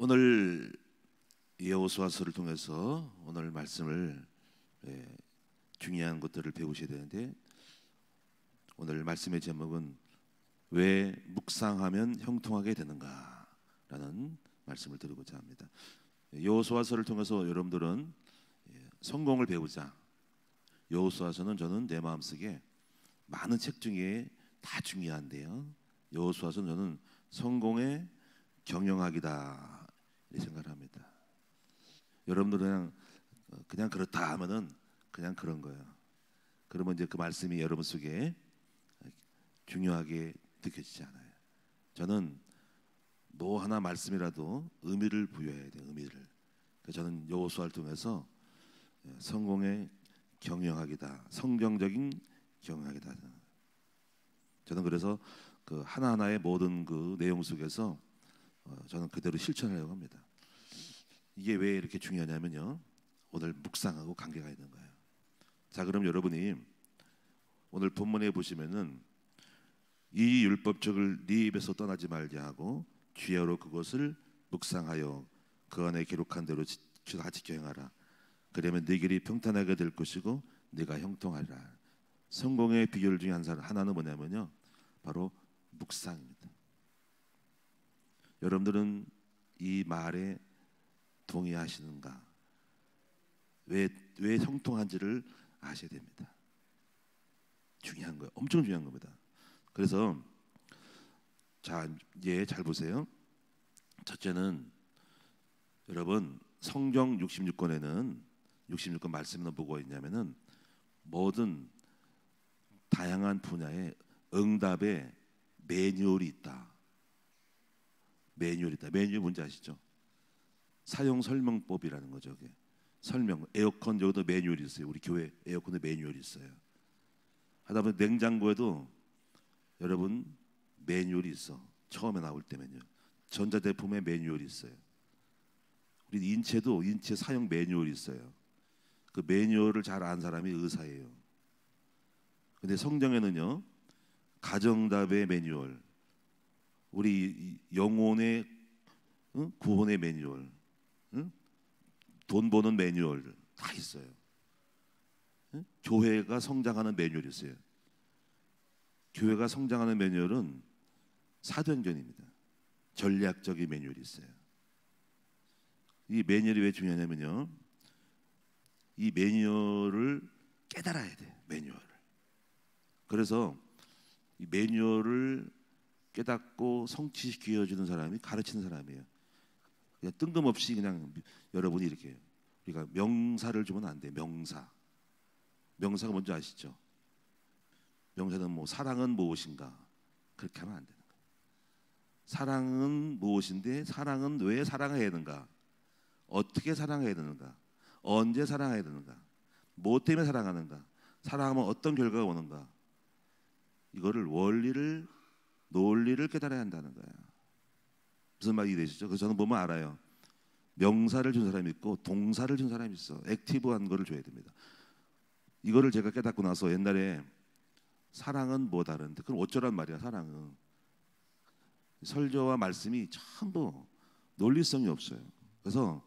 오늘 여호수아서를 통해서 오늘 말씀을 중요한 것들을 배우셔야 되는데, 오늘 말씀의 제목은 왜 묵상하면 형통하게 되는가라는 말씀을 드리고자 합니다. 여호수아서를 통해서 여러분들은 성공을 배우자. 여호수아서는 저는 내 마음속에 많은 책 중에 다 중요한데요, 여호수아서는 저는 성공의 경영학이다 이렇게 생각을 합니다. 여러분들은 그냥 그렇다 하면은 그냥 그런 거예요. 그러면 이제 그 말씀이 여러분 속에 중요하게 느껴지지 않아요. 저는 뭐 하나 말씀이라도 의미를 부여해야 돼요. 의미를. 그래서 저는 여호수아를 통해서 성공의 경영학이다, 성경적인 경영학이다. 저는 그래서 그 하나하나의 모든 그 내용 속에서 저는 그대로 실천하려고 합니다. 이게 왜 이렇게 중요하냐면요, 오늘 묵상하고 관계가 있는 거예요. 자, 그럼 여러분이 오늘 본문에 보시면은 이 율법책을 네 입에서 떠나지 말게 하고 주야로 그것을 묵상하여 그 안에 기록한 대로 같이 행하라. 그러면 네 길이 평탄하게 될 것이고 네가 형통하리라. 성공의 비결 중에 하나는 뭐냐면요, 바로 묵상입니다. 여러분들은 이 말에 동의하시는가? 왜 형통한지를 아셔야 됩니다. 중요한 거예요. 엄청 중요한 겁니다. 그래서 자, 이제 잘 보세요. 첫째는 여러분, 성경 66권에는 66권 말씀은 뭐가 있냐면은 모든 다양한 분야의 응답의 매뉴얼이 있다. 매뉴얼이 있다. 매뉴얼 뭔지 아시죠? 사용 설명법이라는 거죠. 그게. 설명. 에어컨 여기도 매뉴얼이 있어요. 우리 교회 에어컨에 매뉴얼이 있어요. 하다 보면 냉장고에도 여러분 매뉴얼이 있어. 처음에 나올 때면요. 전자제품에 매뉴얼이 있어요. 우리 인체도 인체 사용 매뉴얼이 있어요. 그 매뉴얼을 잘 아는 사람이 의사예요. 근데 성경에는요, 가정답의 매뉴얼, 우리 영혼의 구원의 매뉴얼, 돈 버는 매뉴얼 다 있어요. 교회가 성장하는 매뉴얼이 있어요. 교회가 성장하는 매뉴얼은 사도행전입니다. 전략적인 매뉴얼이 있어요. 이 매뉴얼이 왜 중요하냐면요, 이 매뉴얼을 깨달아야 돼. 매뉴얼을. 그래서 이 매뉴얼을 깨닫고 성취시켜주는 사람이 가르치는 사람이에요. 그냥 뜬금없이 그냥 여러분이 이렇게, 우리가 명사를 주면 안 돼. 명사가 뭔지 아시죠? 명사는 뭐 사랑은 무엇인가, 그렇게 하면 안 되는 거예요. 사랑은 무엇인데, 사랑은 왜 사랑해야 되는가, 어떻게 사랑해야 되는가, 언제 사랑해야 되는가, 뭐 때문에 사랑하는가, 사랑하면 어떤 결과가 오는가, 이거를 원리를 논리를 깨달아야 한다는 거예요. 무슨 말이 되시죠? 그래서 저는 보면 알아요. 명사를 준 사람이 있고 동사를 준 사람이 있어. 액티브한 거를 줘야 됩니다. 이거를 제가 깨닫고 나서 옛날에 사랑은 뭐 다른데, 그럼 어쩌란 말이야. 사랑은 설교와 말씀이 전부 논리성이 없어요. 그래서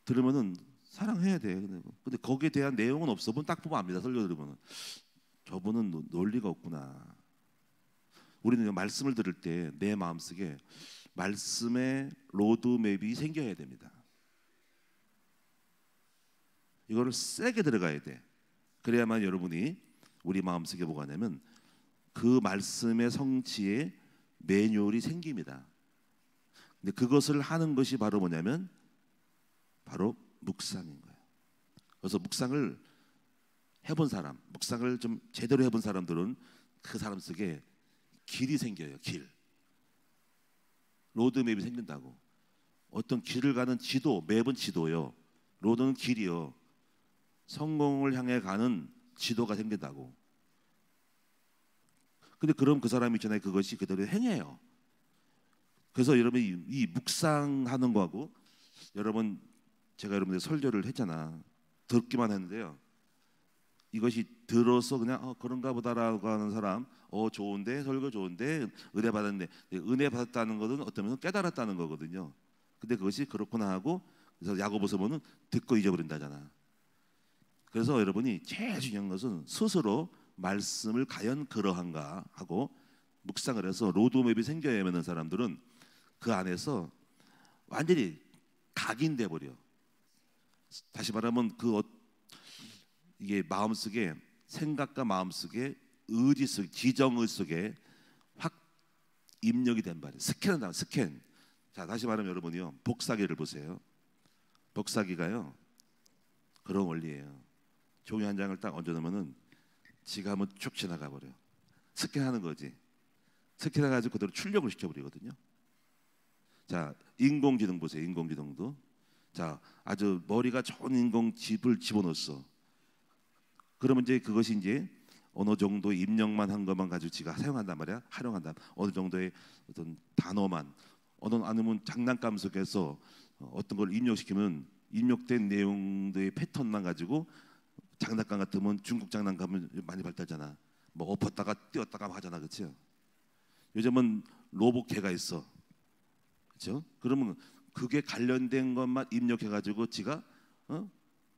들으면은 사랑해야 돼. 근데 거기에 대한 내용은 없어. 딱 보면 압니다. 설교 들으면은 저분은 논리가 없구나. 우리는 말씀을 들을 때 내 마음속에 말씀의 로드맵이 생겨야 됩니다. 이거를 세게 들어가야 돼. 그래야만 여러분이 우리 마음속에 뭐가 냐면 그 말씀의 성취에 매뉴얼이 생깁니다. 근데 그것을 하는 것이 바로 뭐냐면 바로 묵상인 거예요. 그래서 묵상을 해본 사람, 묵상을 좀 제대로 해본 사람들은 그 사람 속에 길이 생겨요. 길. 로드맵이 생긴다고. 어떤 길을 가는 지도, 맵은 지도요. 로드는 길이요. 성공을 향해 가는 지도가 생긴다고. 근데 그럼 그 사람이 있잖아요. 그것이 그대로 행해요. 그래서 여러분이 이 묵상하는 거하고, 여러분 제가 여러분들 설교를 했잖아. 듣기만 했는데요, 이것이 들어서 그냥 그런가 보다라고 하는 사람, 좋은데 설교 좋은데 은혜 받았는데, 은혜 받았다는 것은 어떤 면은 깨달았다는 거거든요. 근데 그것이 그렇구나 하고, 그래서 야고보서 보면 듣고 잊어버린다잖아. 그래서 여러분이 제일 중요한 것은 스스로 말씀을 과연 그러한가 하고 묵상을 해서 로드맵이 생겨야만 사람들은 그 안에서 완전히 각인돼 버려. 다시 말하면 이게 마음속에, 생각과 마음속에, 의지 속, 지정의 속에 확 입력이 된 말이에요. 스캔한다. 스캔. 자, 다시 말하면 여러분이요, 복사기를 보세요. 복사기가요 그런 원리예요. 종이 한 장을 딱 얹어놓으면은 지가 한번 쭉 지나가 버려요. 스캔하는 거지. 스캔해가지고 그대로 출력을 시켜버리거든요. 자, 인공지능 보세요. 인공지능도. 자, 아주 머리가 좋은 인공칩을 집어넣었어. 그러면 이제 그것이 이제 어느 정도 입력만 한 것만 가지고 지가 사용한단 말이야. 활용한다. 어느 정도의 어떤 단어만, 아니면 장난감 속에서 어떤 걸 입력시키면 입력된 내용들의 패턴만 가지고, 장난감 같으면 중국 장난감은 많이 발달잖아. 뭐 엎었다가 띄었다가 하잖아, 그렇죠? 요즘은 로봇개가 있어, 그렇죠? 그러면 그게 관련된 것만 입력해가지고 지가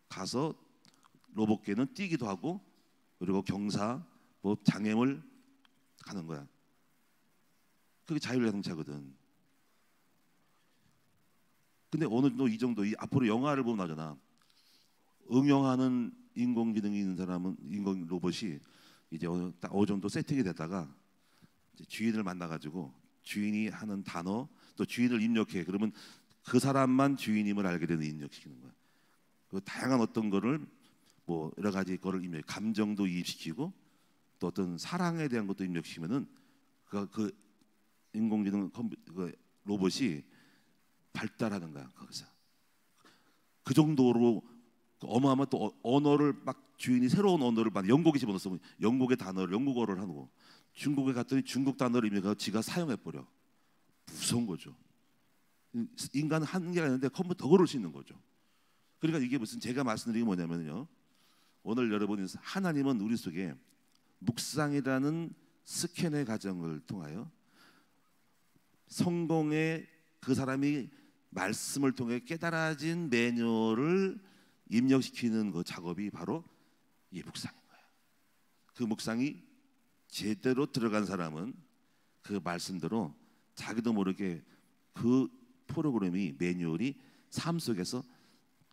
가서 로봇개는 뛰기도 하고, 그리고 경사, 뭐 장애물 가는 거야. 그게 자율자동차거든. 근데 어느 정도 이 정도, 앞으로 영화를 보면 나잖아. 응용하는 인공지능이 있는 사람은, 인공 로봇이 이제 어느 정도 세팅이 됐다가 이제 주인을 만나가지고 주인이 하는 단어, 또 주인을 입력해. 그러면 그 사람만 주인임을 알게 되는, 입력시키는 거야. 그 다양한 어떤 거를, 뭐 여러 가지 거를 입력, 감정도 이입시키고, 또 어떤 사랑에 대한 것도 입력시키면은 그 인공지능 그 로봇이 발달하는 거야. 거기서 그 정도로 어마어마한 또 언어를 막, 주인이 새로운 언어를 막 영국에 집어넣었으면 영국의 단어를, 영국어를 하고, 중국에 갔더니 중국 단어를 입력해서 지가 사용해 버려. 무서운 거죠. 인간은 한계가 있는데 컴퓨터 더 그럴 수 있는 거죠. 그러니까 이게 무슨, 제가 말씀드린 게 뭐냐면요, 오늘 여러분이, 하나님은 우리 속에 묵상이라는 스캔의 과정을 통하여 성공의, 그 사람이 말씀을 통해 깨달아진 매뉴얼을 입력시키는 그 작업이 바로 이 묵상인 거예요. 그 묵상이 제대로 들어간 사람은 그 말씀대로 자기도 모르게 그 프로그램이, 매뉴얼이 삶 속에서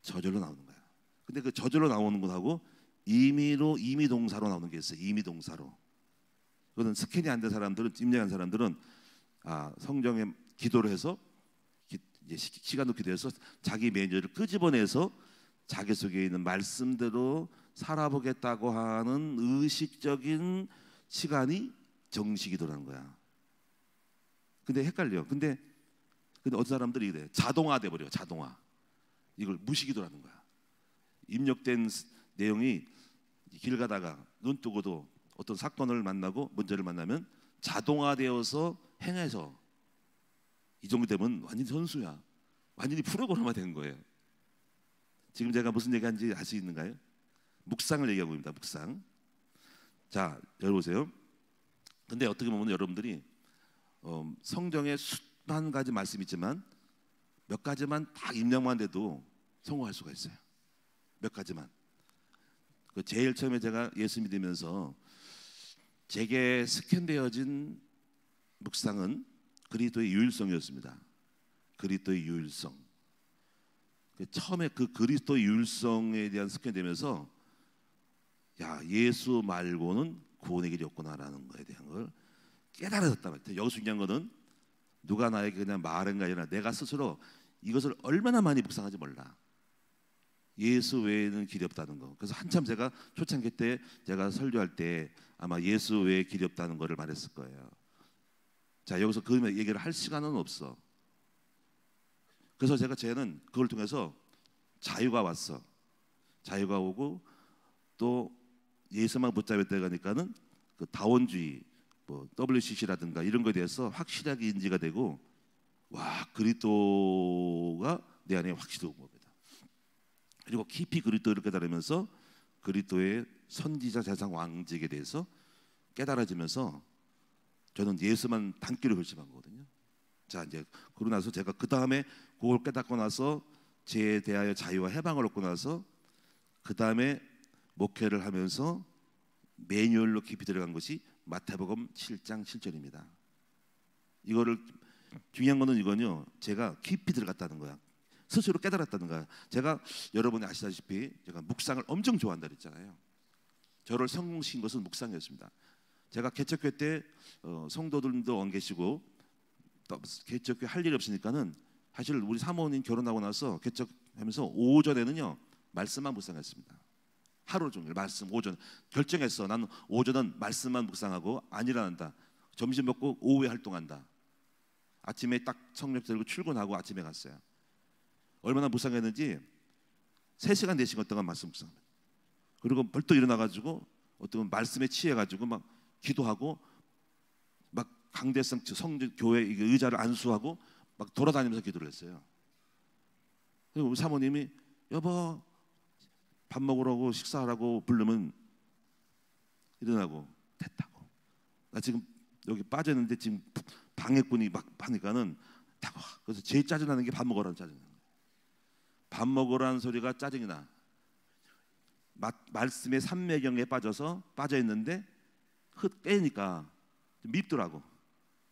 저절로 나오는 거야. 근데 그 저절로 나오는 것하고 임의 동사로 나오는 게 있어요. 임의 동사로. 그거는 스캔이 안 된 사람들은, 입력한 사람들은 성경에 기도를 해서, 시간도 기도해서 자기 매뉴얼을 끄집어내서 자기 속에 있는 말씀대로 살아보겠다고 하는 의식적인 시간이 정식기도라는 거야. 근데 헷갈려. 근데 어떤 사람들이 이래, 자동화돼 버려. 자동화. 이걸 무식기도라는 거야. 입력된 내용이 길 가다가 눈 뜨고도 어떤 사건을 만나고 문제를 만나면 자동화되어서 행해서, 이 정도 되면 완전히 선수야. 완전히 프로그램화 된 거예요. 지금 제가 무슨 얘기하는지 알 수 있는가요? 묵상을 얘기하고 있습니다. 묵상. 자, 여러보세요. 근데 어떻게 보면 여러분들이 성경에 수만 가지 말씀이 있지만 몇 가지만 딱 입력만 돼도 성공할 수가 있어요. 몇 가지만. 제일 처음에 제가 예수 믿으면서 제게 스캔되어진 묵상은 그리스도의 유일성이었습니다. 그리스도의 유일성. 처음에 그 그리스도의 유일성에 대한 스캔되면서, 야, 예수 말고는 구원의 길이 없구나라는 거에 대한 걸 깨달아졌단 말이에요. 여기서 중요한 거는 누가 나에게 그냥 말한 게 아니라 내가 스스로 이것을 얼마나 많이 묵상하지 몰라. 예수 외에는 길이 없다는 거. 그래서 한참 제가 초창기 때 제가 설교할 때 아마 예수 외에 길이 없다는 거를 말했을 거예요. 자, 여기서 그 얘기를 할 시간은 없어. 그래서 쟤는 그걸 통해서 자유가 왔어. 자유가 오고, 또 예수만 붙잡았다 가니까는 그 다원주의, 뭐 WCC라든가 이런 거에 대해서 확실하게 인지가 되고, 와, 그리스도가 내 안에 확실히 온 겁니다. 그리고 깊이 그리스도를 깨달으면서 그리스도의 선지자, 제사장, 왕직에 대해서 깨달아지면서 저는 예수만 단기로 결심한 거거든요. 자, 이제 그러고 나서 제가 그 다음에 그걸 깨닫고 나서 죄에 대하여 자유와 해방을 얻고 나서 그 다음에 목회를 하면서 매뉴얼로 깊이 들어간 것이 마태복음 7장 7절입니다. 이거를 중요한 거는 이거는요, 제가 깊이 들어갔다는 거야. 스스로 깨달았다는 거야. 제가 여러분이 아시다시피 제가 묵상을 엄청 좋아한다 그랬잖아요. 저를 성공시킨 것은 묵상이었습니다. 제가 개척교 때 성도들도 안 계시고 개척교 할 일이 없으니까는 사실 우리 사모님 결혼하고 나서 개척하면서 오전에는요 말씀만 묵상했습니다. 하루 종일 말씀. 오전 결정했어. 나는 오전은 말씀만 묵상하고 안 일어난다. 점심 먹고 오후에 활동한다. 아침에 딱 성령 들고 출근하고 아침에 갔어요. 얼마나 묵상했는지 3시간 4시간 동안 말씀 묵상합니다. 그리고 벌떡 일어나가지고 어떤 말씀에 취해가지고 막 기도하고 막 강대성 성전 교회 의자를 안수하고 막 돌아다니면서 기도를 했어요. 그리고 우리 사모님이 여보 밥 먹으라고 식사하라고 부르면 일어나고 됐다고. 나 지금 여기 빠졌는데 지금 방해꾼이 막 하니까는 다고. 그래서 제일 짜증나는 게 밥 먹으라는 짜증나. 밥 먹으라는 소리가 짜증이 나. 말씀의 삼매경에 빠져 있는데 깨니까 밉더라고.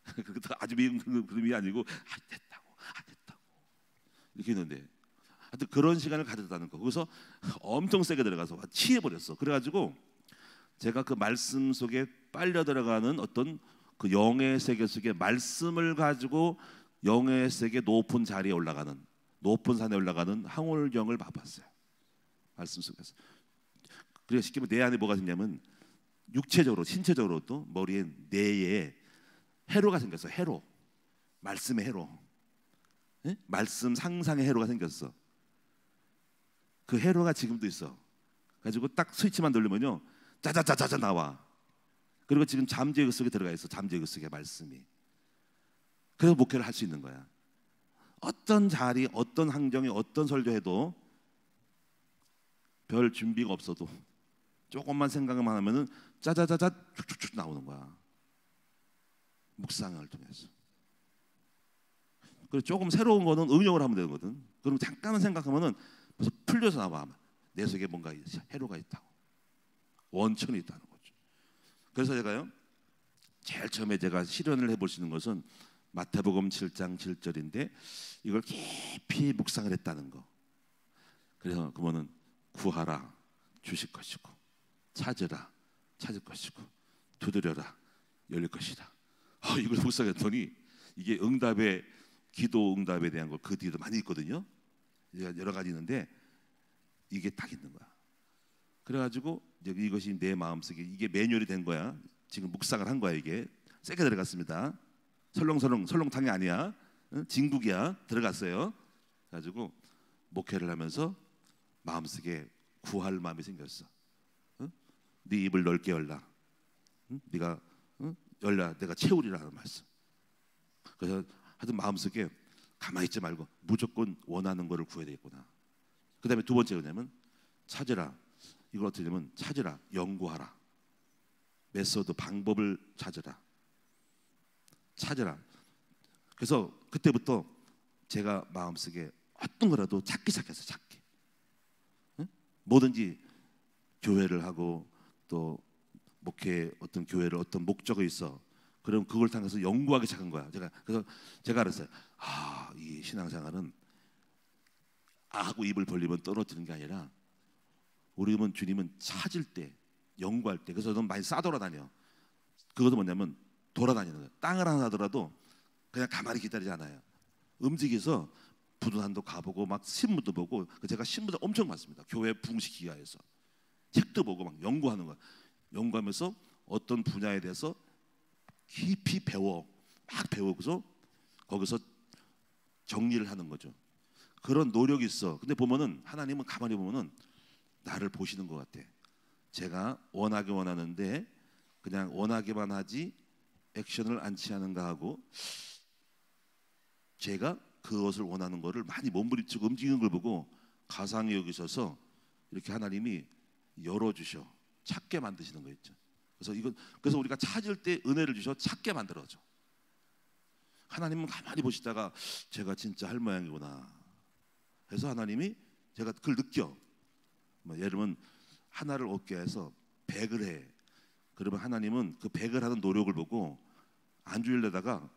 그것도 아주 미운 그림이 아니고 됐다고 이렇게 했는데 하여튼 그런 시간을 가졌다는 거. 거기서 엄청 세게 들어가서 취해버렸어. 그래가지고 제가 그 말씀 속에 빨려 들어가는 어떤 그 영의 세계 속에 말씀을 가지고 영의 세계 높은 자리에 올라가는, 높은 산에 올라가는 황홀경을 봐봤어요. 말씀 속에서. 그래서 쉽게 말하면 내 안에 뭐가 생냐면 육체적으로 신체적으로도 머리에 뇌에 회로가 생겼어. 회로. 말씀의 회로. 예? 말씀 상상의 회로가 생겼어. 그 회로가 지금도 있어. 가지고 딱 스위치만 누르면요 짜자자자자 나와. 그리고 지금 잠재의식 속에 들어가 있어. 잠재의식 속에 말씀이. 그래서 목회를 할 수 있는 거야. 어떤 자리, 어떤 환경에 어떤 설교해도 별 준비가 없어도 조금만 생각만 하면은 짜자자자 쭉쭉쭉 나오는 거야. 묵상을 통해서. 그리고 조금 새로운 거는 응용을 하면 되거든. 그럼 잠깐만 생각하면은 벌써 풀려서 나와. 내 속에 뭔가 회로가 있다고. 원천이 있다는 거죠. 그래서 제가요 제일 처음에 제가 실현을 해볼 수 있는 것은 마태복음 7장 7절인데 이걸 깊이 묵상을 했다는 거. 그래서 그거는 구하라 주실 것이고 찾으라 찾을 것이고 두드려라 열릴 것이다. 이걸 묵상했더니 이게 응답의 기도 응답에 대한 거 그 뒤도 많이 있거든요. 여러 가지 있는데 이게 딱 있는 거야. 그래가지고 이것이 내 마음속에 이게 매뉴얼이 된 거야. 지금 묵상을 한 거야. 이게 세게 들어갔습니다. 설렁탕이 아니야. 진국이야. 들어갔어요. 그래가지고 목회를 하면서 마음속에 구할 마음이 생겼어. 네 입을 넓게 열라. 네가 열라. 내가 채우리라는 말씀. 그래서 하여튼 마음속에 가만히 있지 말고 무조건 원하는 거를 구해야 되겠구나. 그 다음에 두 번째가 뭐냐면 찾으라. 이걸 어떻게 되면 찾으라. 연구하라. 메소드 방법을 찾으라. 그래서 그때부터 제가 마음속에 어떤 거라도 찾기 시작했어요. 찾기. 뭐든지 교회를 하고 또 목회 어떤 교회를 어떤 목적이 있어. 그럼 그걸 통해서 연구하기 시작한 거야. 그래서 제가 알았어요. 이 신앙생활은 하고 입을 벌리면 떨어지는 게 아니라 우리는 주님은 찾을 때, 연구할 때. 그래서 좀 많이 싸돌아다녀. 그것도 뭐냐면 돌아다니는 거예요. 땅을 하나 하더라도 그냥 가만히 기다리지 않아요. 움직여서 부두산도 가보고 막 신문도 보고. 제가 신문을 엄청 봤습니다. 교회 부흥시키기 위해서 책도 보고 막 연구하는 거예요. 연구하면서 어떤 분야에 대해서 깊이 막 배우고서 거기서 정리를 하는 거죠. 그런 노력이 있어. 근데 보면은 하나님은 가만히 보면은 나를 보시는 것 같아. 제가 원하는데 그냥 원하기만 하지 액션을 안 취하는가 하고, 제가 그것을 원하는 거를 많이 몸부림치고 움직이는 걸 보고 가상히 여기셔서 이렇게 하나님이 열어주셔. 찾게 만드시는 거 있죠. 그래서 우리가 찾을 때 은혜를 주셔 찾게 만들어줘. 하나님은 가만히 보시다가 제가 진짜 할 모양이구나 해서 하나님이 제가 그걸 느껴. 뭐 예를 들면 하나를 얻게 해서 100을 해. 그러면 하나님은 그 100을 하는 노력을 보고 안 주려다가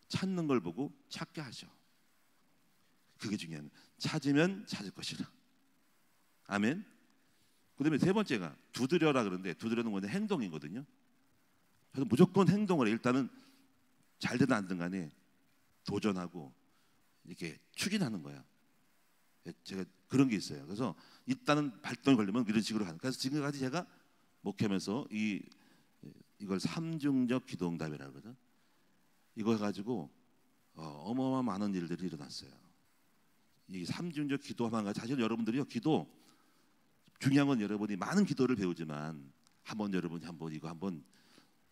찾는 걸 보고 찾게 하셔. 그게 중요한 거예요. 찾으면 찾을 것이라. 아멘. 그 다음에 세 번째가 두드려라. 그런데 두드려는 건데 행동이거든요. 그래서 무조건 행동을 해. 일단은 잘 되든 안 되든 간에 도전하고 이렇게 추진하는 거야. 제가 그런 게 있어요. 그래서 일단은 발동이 걸리면 이런 식으로 하는. 그래서 지금까지 제가 목회하면서 이걸 삼중적 기도응답이라고 하거든. 이거 해가지고 어마어마한 많은 일들이 일어났어요. 이 삼중적 기도하면 사실 여러분들이요, 기도 중요한 건 여러분이 많은 기도를 배우지만 여러분이 한번 이거 한번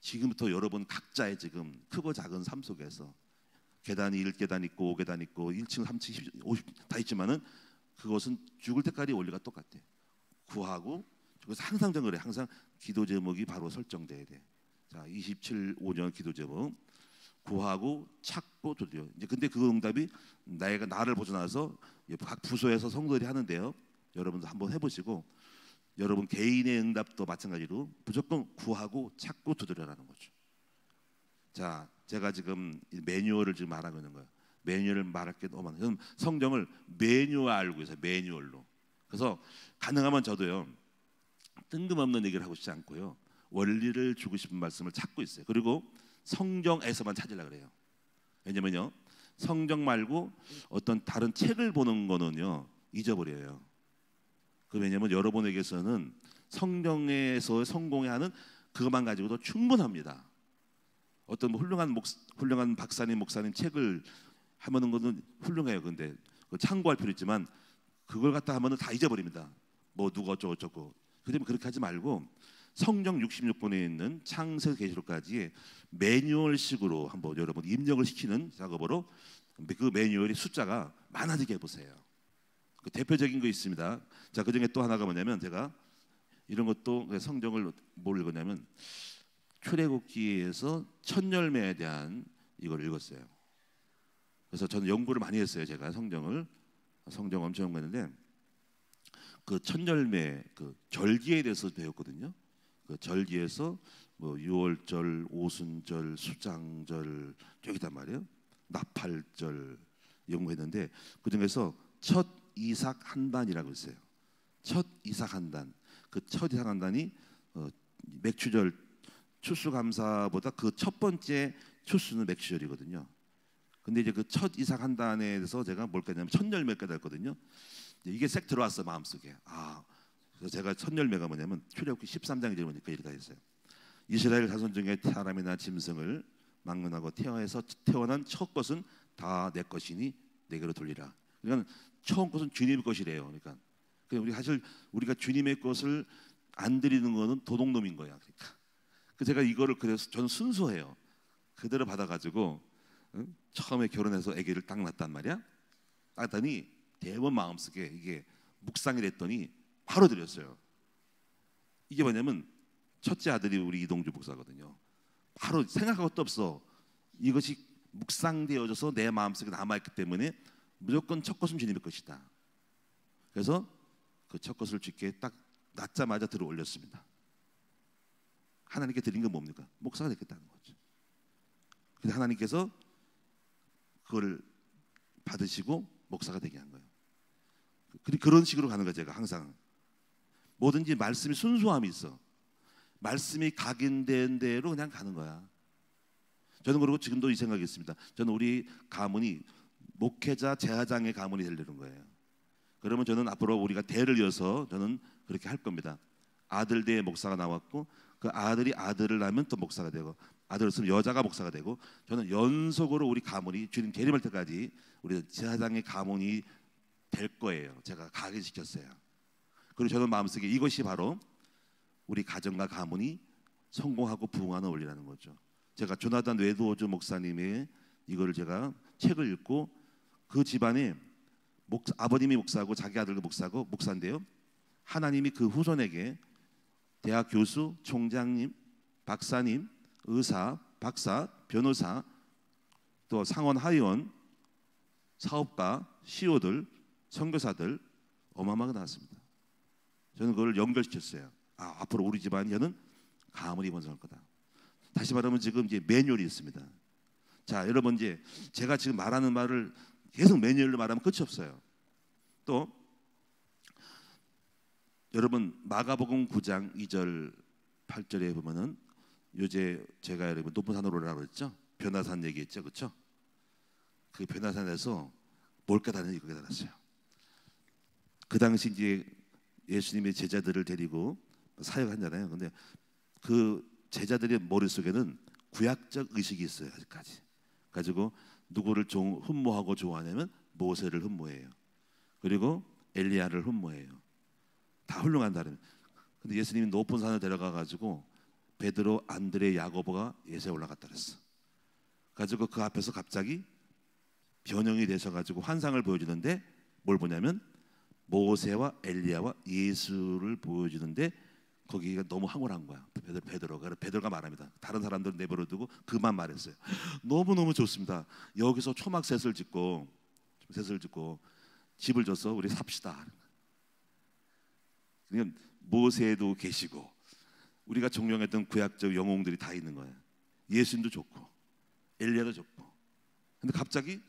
지금부터 여러분 각자의 지금 크고 작은 삶 속에서 계단이 1계단 있고 5계단 있고 1층 3층 50 다 있지만은 그것은 죽을 때까지 원리가 똑같대. 구하고 그래서 항상 그래. 항상 기도 제목이 바로 설정돼야 돼. 자, 27:5년 기도 제목. 구하고 찾고 두드려. 이제 근데 그 응답이 나를 벗어나서 각 부서에서 성도들이 하는데요. 여러분도 한번 해보시고 여러분 개인의 응답도 마찬가지로 무조건 구하고 찾고 두드려라는 거죠. 자, 제가 지금 매뉴얼을 지금 말하고 있는 거예요. 매뉴얼을 말할 게 너무 많아요. 저는 성경을 매뉴얼 알고 있어요. 매뉴얼로. 그래서 가능하면 저도요, 뜬금없는 얘기를 하고 싶지 않고요, 원리를 주고 싶은 말씀을 찾고 있어요. 그리고 성경에서만 찾으려고 그래요. 왜냐면요, 성경 말고 어떤 다른 책을 보는 거는요 잊어버려요. 왜냐면 여러분에게서는 성경에서 성공해 하는 그것만 가지고도 충분합니다. 어떤 뭐 훌륭한 박사님, 목사님 책을 하면은 거는 훌륭해요. 근데 참고할 필요 있지만 그걸 갖다 하면은 다 잊어버립니다. 뭐 누가 어쩌고. 그러면 그렇게 하지 말고 성경 66권에 있는 창세기 계시록까지 매뉴얼식으로 한번 여러분 입력을 시키는 작업으로 그 매뉴얼이 숫자가 많아지게 해보세요. 그 대표적인 거 있습니다. 자, 그 중에 또 하나가 뭐냐면 제가 이런 것도 성경을 뭘 읽었냐면 출애굽기에서 첫 열매에 대한 이걸 읽었어요. 그래서 저는 연구를 많이 했어요. 제가 성경 엄청 연구했는데 그 첫 열매 그 절기에 대해서 배웠거든요. 그 절기에서 뭐 유월절, 오순절, 수장절 여기단 말이에요. 나팔절 연구했는데 그 중에서 첫 이삭 한단이라고 있어요. 첫 이삭 한단. 그 첫 이삭 한단이 맥추절 추수감사보다 그 첫 번째 추수는 맥추절이거든요. 근데 이제 그 첫 이삭 한단에 대해서 제가 뭘 깨냐면 첫 열매가 됐거든요. 이게 색 들어왔어 마음속에. 그래서 제가 첫 열매가 뭐냐면 출애굽기 13장에 보니까 이렇게 했어요. 이스라엘 자손 중에 사람이나 짐승을 막론하고 태어난 첫 것은 다 내 것이니 내게로 돌리라. 그러니까 처음 것은 주님의 것이래요. 그러니까 우리 사실 우리가 주님의 것을 안 드리는 것은 도둑놈인 거야. 그러니까 제가 이거를 그래서 저는 순수해요. 그대로 받아가지고 처음에 결혼해서 아기를 딱 낳았단 말이야. 낳았더니 대번 마음속에 이게 묵상이 됐더니 바로 드렸어요. 이게 뭐냐면 첫째 아들이 우리 이동주 목사거든요. 바로 생각할 것도 없어. 이것이 묵상되어져서 내 마음속에 남아있기 때문에 무조건 첫 것은 주님의 것이다. 그래서 그 첫 것을 주께 딱 낳자마자 들어 올렸습니다. 하나님께 드린 건 뭡니까? 목사가 됐겠다는 거죠. 근데 하나님께서 그걸 받으시고 목사가 되게 한 거예요. 그런 식으로 가는 거예요. 제가 항상 뭐든지 말씀이 순수함이 있어. 말씀이 각인된 대로 그냥 가는 거야. 저는 그리고 지금도 이 생각이 있습니다. 저는 우리 가문이 목회자 제사장의 가문이 되려는 거예요. 그러면 저는 앞으로 우리가 대를 이어서 저는 그렇게 할 겁니다. 아들 대에 목사가 나왔고 그 아들이 아들을 낳으면 또 목사가 되고 아들을 쓰면 여자가 목사가 되고 저는 연속으로 우리 가문이 주님 재림할 때까지 우리 제사장의 가문이 될 거예요. 제가 각인시켰어요. 그리고 저는 마음속에 이것이 바로 우리 가정과 가문이 성공하고 부흥하는 원리라는 거죠. 제가 조나단 웨드워즈 목사님의 이거를 제가 책을 읽고 그 집안에 아버님이 목사고 자기 아들도 목사고 목사인데요. 하나님이 그 후손에게 대학 교수, 총장님, 박사님, 의사, 박사, 변호사 또 상원, 하위원, 사업가, CEO들, 선교사들 어마어마하게 나왔습니다. 저는 그걸 연결시켰어요. 앞으로 우리 집안 혀는 가문이 번성할 거다. 다시 말하면 지금 이제 매뉴얼이 있습니다. 자, 여러분, 이제 제가 지금 말하는 말을 계속 매뉴얼로 말하면 끝이 없어요. 또 여러분, 마가복음 9장 2절 8절에 보면은 요새 제가 여러분 높은 산으로 오라고 그랬죠. 변화산 얘기했죠, 그렇죠? 그 변화산에서 뭘 깨달았는지 이거 깨달았어요. 그 당시 이제 예수님의 제자들을 데리고 사역하잖아요. 근데 그 제자들의 머릿속에는 구약적 의식이 있어요. 아직까지. 가지고 누구를 흠모하고 좋아하냐면 모세를 흠모해요. 그리고 엘리야를 흠모해요. 다 훌륭한다는. 근데 예수님이 높은 산을 데려가 가지고 베드로, 안드레, 야고보가 예수에 올라갔다 그랬어. 가지고 그 앞에서 갑자기 변형이 되셔 가지고 환상을 보여주는데 뭘 보냐면 모세와 엘리야와 예수를 보여주는데 거기가 너무 황홀한 거야. 베드로가 말합니다. 다른 사람들은 내버려 두고 그만 말했어요. 너무너무 좋습니다. 여기서 초막셋을 짓고 집을 져서 우리 삽시다. 그러니까 모세도 계시고 우리가 존경했던 구약적 영웅들이 다 있는 거예요. 예수님도 좋고 엘리야도 좋고. 근데 갑자기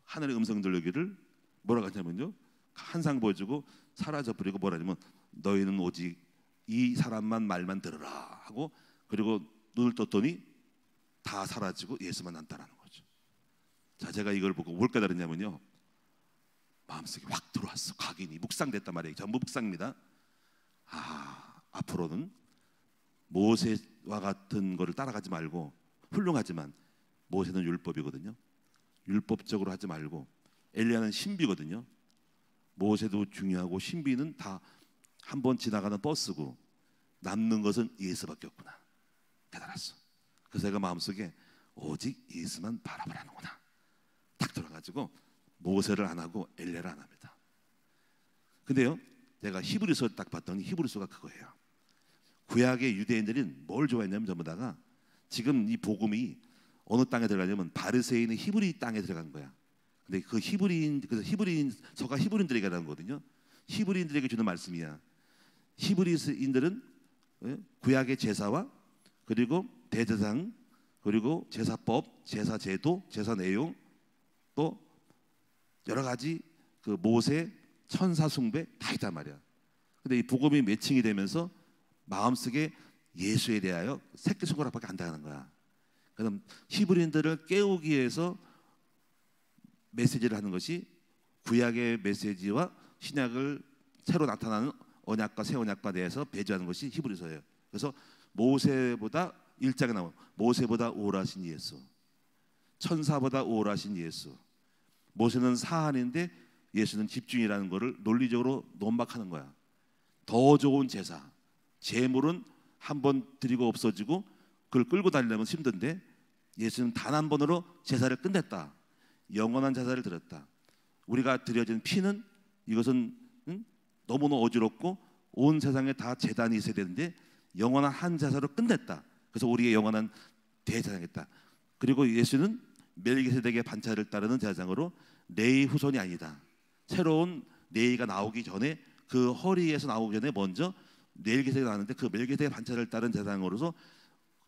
하늘의 음성 들리기를 뭐라고 하냐면요, 한상 보여주고 사라져버리고 뭐라냐면 너희는 오직 이 사람만 말만 들으라 하고, 그리고 눈을 떴더니 다 사라지고 예수만 남다라는 거죠. 자, 제가 이걸 보고 뭘 깨달았냐면요, 마음속에 확 들어왔어. 각인이 묵상됐단 말이에요. 전부 묵상입니다. 앞으로는 모세와 같은 거를 따라가지 말고, 훌륭하지만 모세는 율법이거든요. 율법적으로 하지 말고, 엘리야는 신비거든요. 모세도 중요하고 신비는 다 한 번 지나가는 버스고 남는 것은 예수밖에 없구나 깨달았어. 그래서 제가 마음속에 오직 예수만 바라보라는구나 딱 들어가지고 모세를 안 하고 엘리야를 안 합니다. 근데요, 내가 히브리서를 딱 봤더니 히브리서가 그거예요. 구약의 유대인들은 뭘 좋아했냐면 전부 다가 지금 이 복음이 어느 땅에 들어가냐면 바르세인의 히브리 땅에 들어간 거야. 근데 그 히브리인서가 히브리인들에게 가는 거거든요. 히브리인들에게 주는 말씀이야. 히브리인들은 구약의 제사와 그리고 대제사장, 그리고 제사법, 제사 제도, 제사 내용, 또 여러 가지 그 모세, 천사 숭배 다 있단 말이야. 근데 이 복음이 매칭이 되면서 마음속에 예수에 대하여 새끼손가락밖에 안 당하는 거야. 그럼 히브리인들을 깨우기 위해서 메시지를 하는 것이 구약의 메시지와 신약을 새로 나타나는 언약과 새 언약과 대해서 배제하는 것이 히브리서예요. 그래서 모세보다 1장에 나오는 모세보다 우월하신 예수, 천사보다 우월하신 예수. 모세는 사안인데 예수는 집중이라는 것을 논리적으로 논박하는 거야. 더 좋은 제사, 제물은 한 번 드리고 없어지고 그걸 끌고 다니려면 힘든데 예수는 단 한 번으로 제사를 끝냈다. 영원한 제사를 드렸다. 우리가 드려진 피는 이것은 너무너무 어지럽고 온 세상에 다 제단이 있어야 되는데 영원한 한 제사로 끝냈다. 그래서 우리의 영원한 대제사장이다. 그리고 예수는 멜기세덱의 반차를 따르는 제사장으로 레위 후손이 아니다. 새로운 레위가 나오기 전에, 그 허리에서 나오기 전에 먼저 멜기세덱이 나왔는데 그 멜기세덱의 반차를 따른 제사장으로서,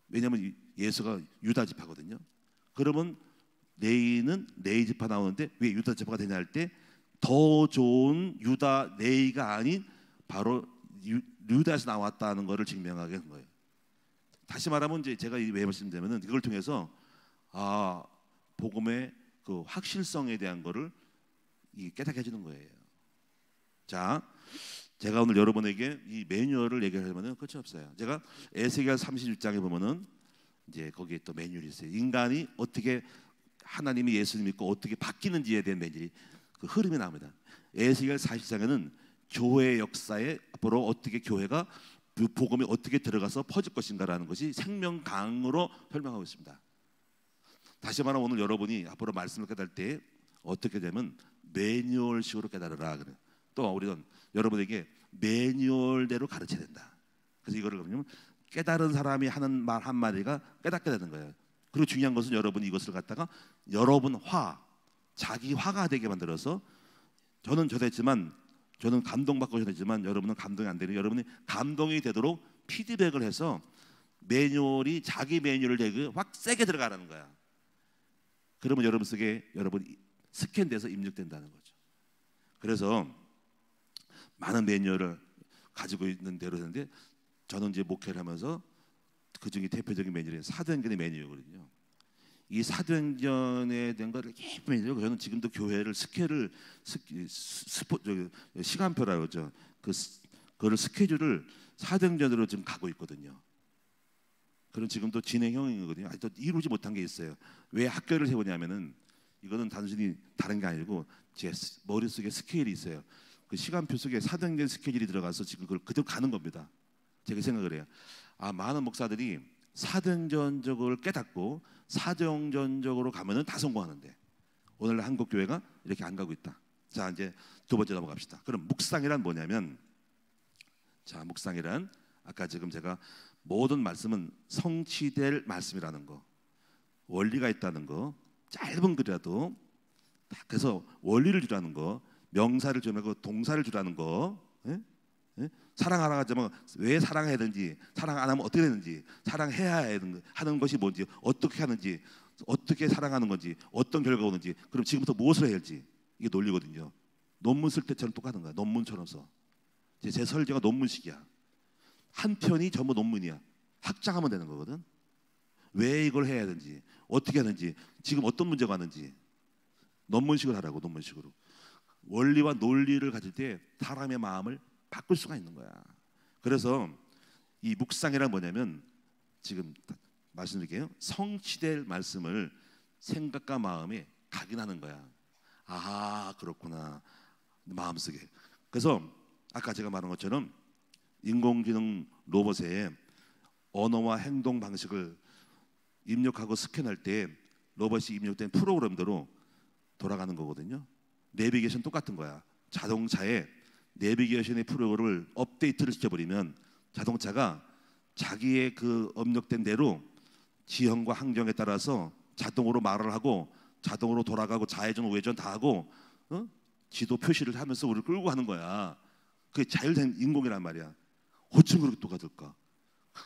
왜냐하면 예수가 유다 지파거든요. 그러면 레위는 레위 지파 나오는데 왜 유다 지파가 되냐 할 때 더 좋은 유다 레위가 아닌 바로 유다에서 나왔다는 것을 증명하게 한 거예요. 다시 말하면 이제 제가 왜 말씀드리면은 이걸 통해서 복음의 그 확실성에 대한 거를 깨닫게 해주는 거예요. 자, 제가 오늘 여러분에게 이 매뉴얼을 얘기하려면은 끝이 없어요. 제가 에스겔 36장에 보면은 이제 거기에 또 매뉴얼이 있어요. 인간이 어떻게 하나님이 예수님 믿고 어떻게 바뀌는지에 대한 매뉴얼이, 그 흐름이 나옵니다. 에스겔 40장에는 교회 역사에 앞으로 어떻게 교회가 그 복음이 어떻게 들어가서 퍼질 것인가라는 것이 생명강으로 설명하고 있습니다. 다시 말하면 오늘 여러분이 앞으로 말씀을 깨달을 때 어떻게 되면 매뉴얼식으로 깨달으라 그래요. 또 우리는 여러분에게 매뉴얼대로 가르쳐야 된다. 그래서 이거를 그러면 깨달은 사람이 하는 말 한마디가 깨닫게 되는 거예요. 그리고 중요한 것은 여러분이 이것을 갖다가 여러분 자기 화가 되게 만들어서 저는 저랬지만 저는 감동받고 저랬지만 여러분은 감동이 안 되는 여러분이 감동이 되도록 피드백을 해서 매뉴얼이 자기 매뉴얼을 되게 확 세게 들어가라는 거야. 그러면 여러분 속에 여러분 스캔돼서 입력된다는 거죠. 그래서 많은 매뉴얼을 가지고 있는 대로 했는데 저는 이제 목회를 하면서 그 중에 대표적인 매뉴얼이 사도행전의 매뉴얼이거든요. 이 사도행전에 대한 거를 깊이 매뉴얼. 저는 지금도 교회를 시간표라고 그러죠. 그거를 스케줄을 사도행전으로 지금 가고 있거든요. 그럼 지금도 진행형이거든요. 아직도 이루지 못한 게 있어요. 왜 학교를 세우냐면은 이거는 단순히 다른 게 아니고 제 머릿속에 스케일이 있어요. 그 시간표 속에 사도행전 스케줄이 들어가서 지금 그걸 그대로 가는 겁니다. 제가 생각을 해요. 많은 목사들이 사도행전적을 깨닫고 사도행전적으로 가면은 다 성공하는데 오늘날 한국 교회가 이렇게 안 가고 있다. 자, 이제 두 번째 넘어갑시다. 그럼 묵상이란 뭐냐면, 자, 묵상이란 아까 지금 제가 모든 말씀은 성취될 말씀이라는 거, 원리가 있다는 거, 짧은 글이라도 그래서 원리를 주라는 거, 명사를 주라고 동사를 주라는 거, 예? 예? 사랑하라 하자면 왜 사랑해야 되는지, 사랑 안 하면 어떻게 되는지, 사랑해야 하는 것이 뭔지, 어떻게 하는지, 어떻게 사랑하는 건지, 어떤 결과가 오는지, 그럼 지금부터 무엇을 해야 할지, 이게 논리거든요. 논문 쓸 때처럼 똑같은 거야. 논문처럼 써. 제 설계가 논문식이야. 한 편이 전부 논문이야. 확장하면 되는 거거든. 왜 이걸 해야 되는지, 어떻게 하는지, 지금 어떤 문제가 왔는지 논문식을 하라고. 논문식으로 원리와 논리를 가질 때 사람의 마음을 바꿀 수가 있는 거야. 그래서 이 묵상이란 뭐냐면 지금 말씀드릴게요. 성취될 말씀을 생각과 마음에 각인하는 거야. 그렇구나, 마음속에. 그래서 아까 제가 말한 것처럼 인공지능 로봇에 언어와 행동 방식을 입력하고 스캔할 때 로봇이 입력된 프로그램대로 돌아가는 거거든요. 내비게이션 똑같은 거야. 자동차에 내비게이션의 프로그램을 업데이트를 시켜버리면 자동차가 자기의 그 입력된 대로 지형과 환경에 따라서 자동으로 말을 하고 자동으로 돌아가고 좌회전 우회전 다 하고 지도 표시를 하면서 우리를 끌고 가는 거야. 그게 자율된 인공이란 말이야. 어쩜 그렇게 똑같을까?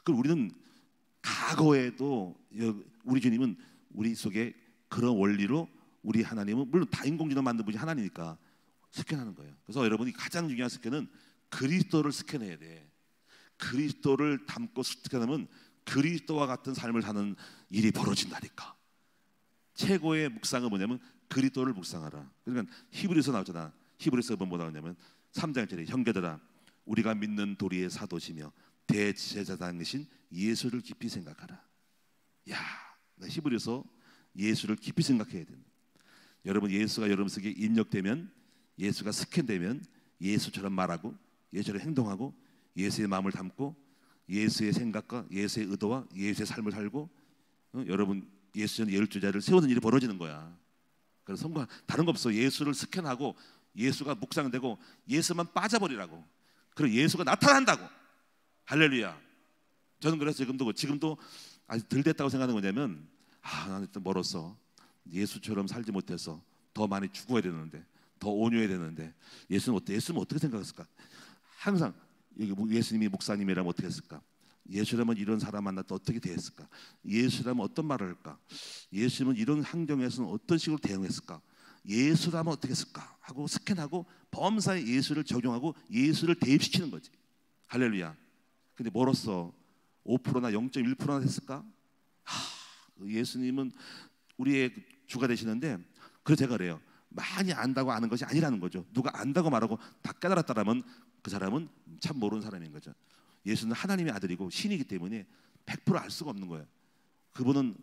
그럼 우리는 과거에도 우리 주님은 우리 속에 그런 원리로 우리 하나님은 물론 다 인공지능 만든 분이 하나님이니까 스캔하는 거예요. 그래서 여러분이 가장 중요한 스캔은 그리스도를 스캔해야 돼. 그리스도를 담고 스캔하면 그리스도와 같은 삶을 사는 일이 벌어진다니까. 최고의 묵상은 뭐냐면 그리스도를 묵상하라. 그러니까 히브리서 나오잖아. 히브리서 뭐나오냐면 3장 1절에 형제들아 우리가 믿는 도리의 사도시며 대제사장이신 예수를 깊이 생각하라. 야, 히브리서 예수를 깊이 생각해야 된다. 여러분 예수가 여러분 속에 입력되면, 예수가 스캔되면 예수처럼 말하고 예수처럼 행동하고 예수의 마음을 담고 예수의 생각과 예수의 의도와 예수의 삶을 살고 여러분 예수전 열두자를 세우는 일이 벌어지는 거야. 그래서 성공 다른 거 없어. 예수를 스캔하고 예수가 묵상되고 예수만 빠져버리라고. 그리고 예수가 나타난다고. 할렐루야. 저는 그래서 지금도 아직 덜 됐다고 생각하는 거냐면 나는 또 멀었어. 예수처럼 살지 못해서 더 많이 죽어야 되는데, 더 온유해야 되는데 예수는 어떻게 생각했을까? 항상 예수님이 목사님이라면 어떻게 했을까? 예수라면 이런 사람 만났다 어떻게 대했을까? 예수라면 어떤 말을 할까? 예수는 이런 환경에서는 어떤 식으로 대응했을까? 예수라면 어떻게 했을까? 하고 스캔하고 범사에 예수를 적용하고 예수를 대입시키는 거지. 할렐루야. 근데 멀었어. 5%나 0.1%나 됐을까? 예수님은 우리의 주가 되시는데, 그래서 제가 그래요. 많이 안다고 아는 것이 아니라는 거죠. 누가 안다고 말하고 다 깨달았다라면 그 사람은 참 모르는 사람인 거죠. 예수는 하나님의 아들이고 신이기 때문에 100% 알 수가 없는 거예요. 그분은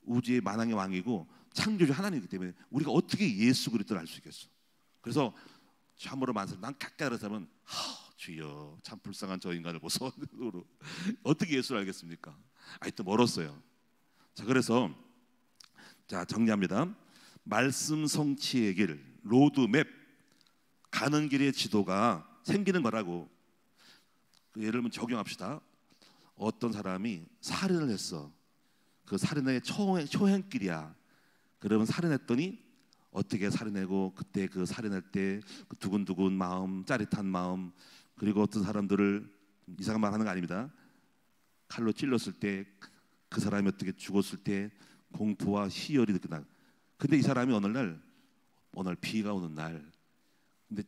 우주의 만왕의 왕이고 창조주 하나님이기 때문에 우리가 어떻게 예수 그리스도를 알 수 있겠어? 그래서 참으로 만사 난 깨달아서는 주여 참 불쌍한 저 인간을 보소. 어떻게 예수를 알겠습니까? 아직도 멀었어요. 자, 그래서 자 정리합니다. 말씀 성취의 길, 로드맵, 가는 길의 지도가 생기는 거라고. 예를 들면 적용합시다. 어떤 사람이 살인을 했어. 그 살인의 초행길이야. 그러면 살인했더니 어떻게 살인하고 그때 그 살인할 때 그 두근두근 마음, 짜릿한 마음, 그리고 어떤 사람들을 이상한 말 하는 거 아닙니다. 칼로 찔렀을 때 그 사람이 어떻게 죽었을 때 공포와 희열이 느껴나. 근데 이 사람이 어느 날 비가 오는 날, 근데